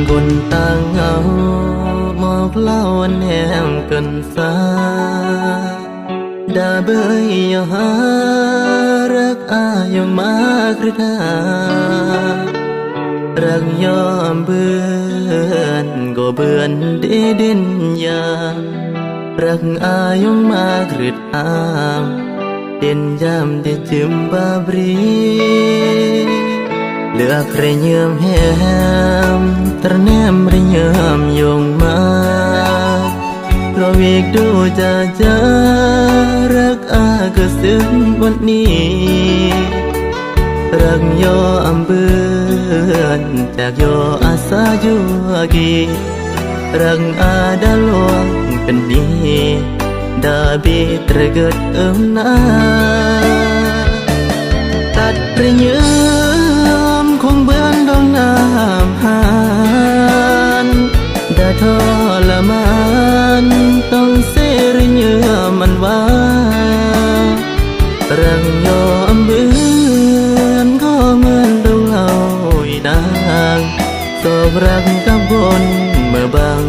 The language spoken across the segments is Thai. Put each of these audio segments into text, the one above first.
คนต่างเหงาหมอกเล่าแนมกันซาดาเบยอย่าหารักอายังมากหรือดารักยอมเบื่อนก็เบื่อนเดเด่นยารักอายังมากหรืออามเด่นยามเด่นจึมบาบรีเลือกเรียเยื่อมแหมตระแนมเรียเยื่อมยงมาเพราะวิกดูจะเจอรักอาก็ซึ้งวันนี้รักยอมเบื่อนจากยออาสาอยู่กีรักอาดาลวงเป็นดีดาบีตระเกิดนาตัดเรียเยื่อมคงเบื่อนดองน้ำหานดาทรมานต้องเสรีเยื่อมันว่ารังยอมเบื่อนก็เหมือนดงเหล่าอีนางสอบรักกับบนเมื่อบัง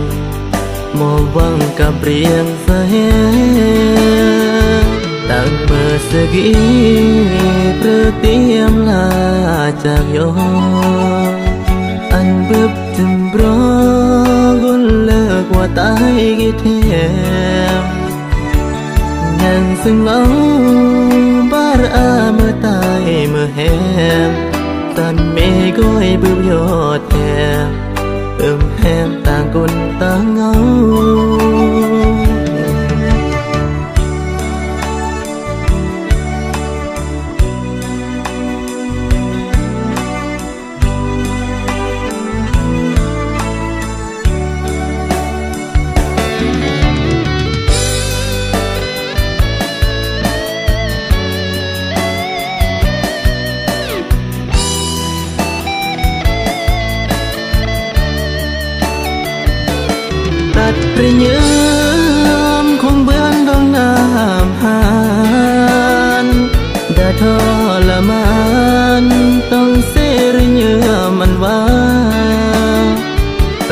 มองวังกับเรียงเสเหตั้งเมื่อสกีเพื่อเตรียมลาจากยออันบึบจึมรอกุนเลิกว่าตายกี่เทมยังซึ่งเล่าบาร์อาเมื่อตายเมื่อแหมตันเมก้อยบึบยอดแทมแหมต่างคนต่างเงาตัดเรียเยื่อมคงเบื่อนดองน้ำหานดาทรมานต้องเสรีเยื่อมันว่า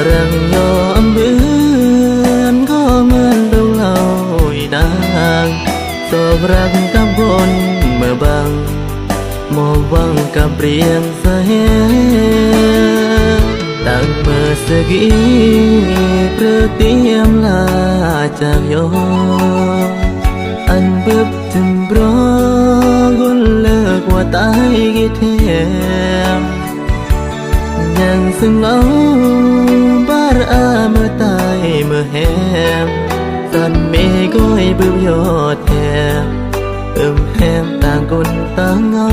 รังยอมเบื่อนก็เหมือนดงเหล่าอีนางสอบรักกับบนเมื่อบังมองวังกับเรียงเสเหตั้งเมื่อสกีเพื่อเตรียมลาจากยออันบึบจึมรอกุนเลิกว่าตายกี่เทมยังซึ่งเล่าบาร์อาเมื่อตายเมื่อแหมสันเมก้อยบึบยอดแทมแหมต่างคนต่างเงา